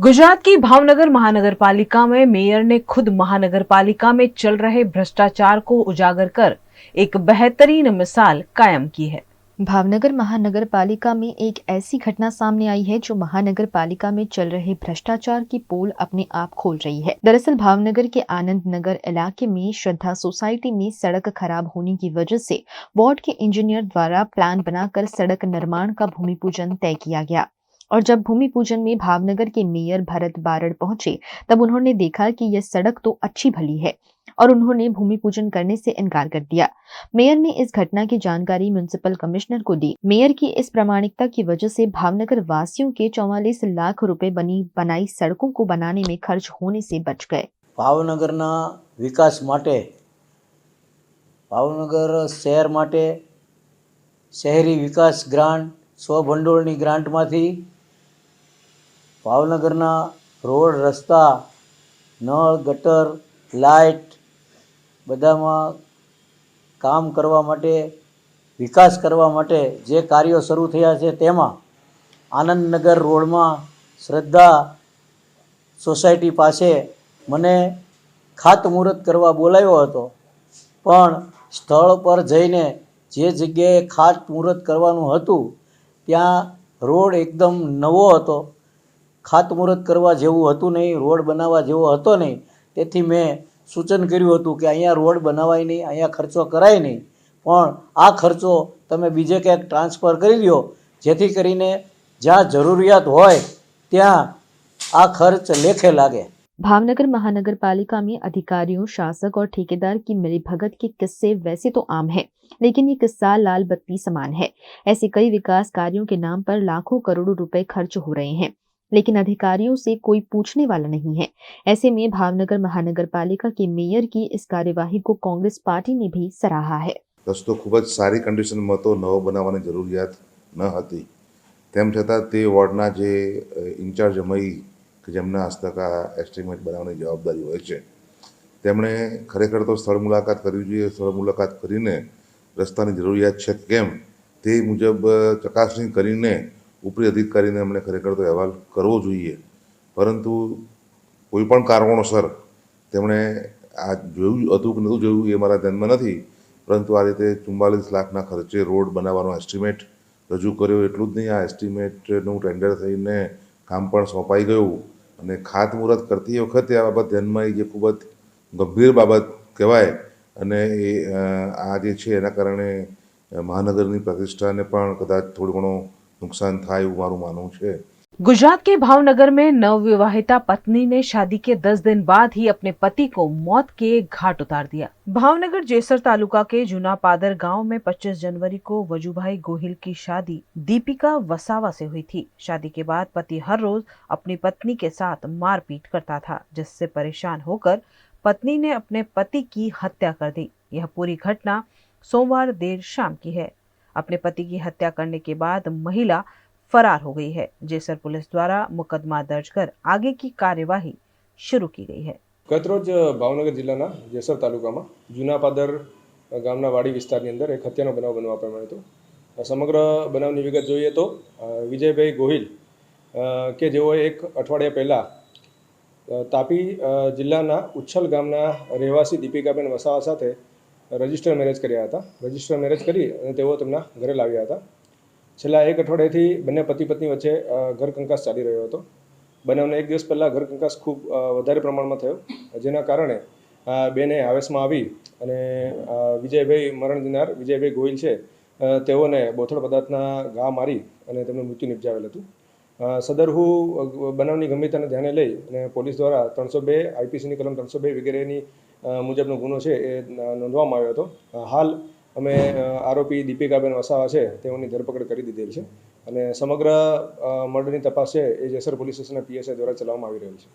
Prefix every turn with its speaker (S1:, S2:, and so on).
S1: गुजरात की भावनगर महानगर पालिका में मेयर ने खुद महानगर पालिका में चल रहे भ्रष्टाचार को उजागर कर एक बेहतरीन मिसाल कायम की है।
S2: भावनगर महानगर पालिका में एक ऐसी घटना सामने आई है जो महानगर पालिका में चल रहे भ्रष्टाचार की पोल अपने आप खोल रही है। दरअसल भावनगर के आनंद नगर इलाके में श्रद्धा सोसाइटी में सड़क खराब होने की वजह से वार्ड के इंजीनियर द्वारा प्लान बनाकर सड़क निर्माण का भूमि पूजन तय किया गया। और जब भूमि पूजन में भावनगर के मेयर भरत बारड़ पहुंचे तब उन्होंने देखा कि यह सड़क तो अच्छी भली है और उन्होंने भूमि पूजन करने से इनकार कर दिया। मेयर ने इस घटना की जानकारी म्युनिसिपल कमिश्नर को दी। मेयर की इस प्रामाणिकता की वजह से भावनगर वासियों के 44 लाख रुपए बनाई सड़कों को बनाने में खर्च होने से बच गए।
S3: ભાવનગરના વિકાસ માટે ભાવનગર શહેર માટે શહેરી વિકાસ ગ્રાન્ટ સ્વભંડોળની ગ્રાન્ટમાંથી ભાવનગરના રોડ રસ્તા નળ ગટર લાઇટ બધામાં કામ કરવા માટે વિકાસ કરવા માટે જે કાર્યો શરૂ થયા છે તેમાં આનંદનગર રોડમાં શ્રદ્ધા સોસાયટી પાસે મને ખાતમુહૂર્ત કરવા બોલાવ્યો હતો, પણ સ્થળ પર જઈને જે જગ્યાએ ખાતમુહૂર્ત કરવાનું હતું ત્યાં રોડ એકદમ નવો હતો, ખાતમુહૂર્ત કરવા જેવું હતું નહીં, રોડ બનાવવા જેવો હતો નહીં। તેથી મેં સૂચન કર્યું હતું કે અહીંયા રોડ બનાવાય નહીં, અહીંયા ખર્ચો કરાય નહીં, પણ આ ખર્ચો તમે બીજે ક્યાંક ટ્રાન્સફર કરી દો જેથી કરીને જ્યાં જરૂરિયાત હોય ત્યાં આ ખર્ચ લેખે લાગે।
S2: भावनगर महानगर पालिका में अधिकारियों, शासक और ठेकेदार की मिलीभगत के किस्से वैसे तो आम है, लेकिन ये किस्सा लाल बत्ती समान है। ऐसे कई विकास कार्यों के नाम पर लाखों करोड़ों रुपए खर्च हो रहे हैं, लेकिन अधिकारियों से कोई पूछने वाला नहीं है। ऐसे में भावनगर महानगर पालिका के मेयर की इस कार्यवाही को कांग्रेस पार्टी ने भी सराहा है।
S4: रस्तो खूब ज सारी कंडीशनमां तो नवो बनाववानी जरूरियात न हती, तेम छतां ते वोर्डना जे इंचार्ज अमई કે જેમના હસ્તક આ એસ્ટિમેટ બનાવવાની જવાબદારી હોય છે તેમણે ખરેખર તો સ્થળ મુલાકાત કરવી જોઈએ। સ્થળ મુલાકાત કરીને રસ્તાની જરૂરિયાત છે કેમ તે મુજબ ચકાસણી કરીને ઉપરી અધિકારીને એમણે ખરેખર તો અહેવાલ કરવો જોઈએ, પરંતુ કોઈપણ કારણોસર તેમણે આ જોયું હતું કે નહોતું જોયું એ મારા ધ્યાનમાં નથી, પરંતુ આ રીતે 44 લાખના ખર્ચે રોડ બનાવવાનો એસ્ટિમેટ રજૂ કર્યો। એટલું જ નહીં, આ એસ્ટિમેટનું ટેન્ડર થઈને કામ પણ સોંપાઈ ગયું અને ખાતમુહૂર્ત કરતી વખતે આ બાબત ધ્યાનમાં આવી, જે ખૂબ જ ગંભીર બાબત કહેવાય અને આ જે છે એના કારણે મહાનગરની પ્રતિષ્ઠાને પણ કદાચ થોડું ઘણું નુકસાન થાય એવું મારું માનવું છે।
S1: गुजरात के भावनगर में नवविवाहिता पत्नी ने शादी के 10 दिन बाद ही अपने पति को मौत के घाट उतार दिया। भावनगर जेसर तालुका के जूना पादर गांव में 25 जनवरी को वजूभाई गोहिल की शादी दीपिका वसावा से हुई थी। शादी के बाद पति हर रोज अपनी पत्नी के साथ मारपीट करता था, जिससे परेशान होकर पत्नी ने अपने पति की हत्या कर दी। यह पूरी घटना सोमवार देर शाम की है। अपने पति की हत्या करने के बाद महिला फरार हो गई है। जेसर पुलिस द्वारा मुकदमा दर्ज कर आगे की कार्यवाही शुरू की गई है।
S5: गतरोज भावनगर जिल्लाना जेसर तालुकामां जूना पादर गामना वाड़ी विस्तारनी अंदर एक हत्यानो बनाव बनवा पाम्यो हतो। समग्र बनावनी विगत जोईए तो विजयभाई गोहिल के जेओ एक अठवाडिया पहला तापी जिल्लाना उच्छल गामना રહેવાસી दीपिकाबेन वसावा साथे रजिस्टर मैरेज कर्या हता। रजिस्टर मैरेज करी अने तेओ તેમના ઘરે લાવ્યા હતા। છેલ્લા એક અઠવાડિયાથી બંને પતિ પત્ની વચ્ચે ઘર કંકાસ ચાલી રહ્યો હતો। બનાવને એક દિવસ પહેલાં ઘર કંકાસ ખૂબ વધારે પ્રમાણમાં થયો, જેના કારણે બેને આવેશમાં આવી અને વિજયભાઈ મરણ જનાર વિજયભાઈ ગોહિલ છે તેઓને બોથડ પદાર્થના ઘા મારી અને તેમનું મૃત્યુ નિપજાવેલ હતું। સદરહુ બનાવની ગંભીરતાને ધ્યાને લઈ અને પોલીસ દ્વારા 302 આઈપીસીની કલમ 302 વગેરેની મુજબનો ગુનો છે એ નોંધવામાં આવ્યો હતો। હાલ અમે આરોપી દીપિકાબેન વસાવા છે તેઓની ધરપકડ કરી દીધેલ છે અને સમગ્ર મર્ડરની તપાસ છે એ જેસર પોલીસ સ્ટેશનના પીએસઆઈ દ્વારા ચલાવવામાં આવી રહેલ છે।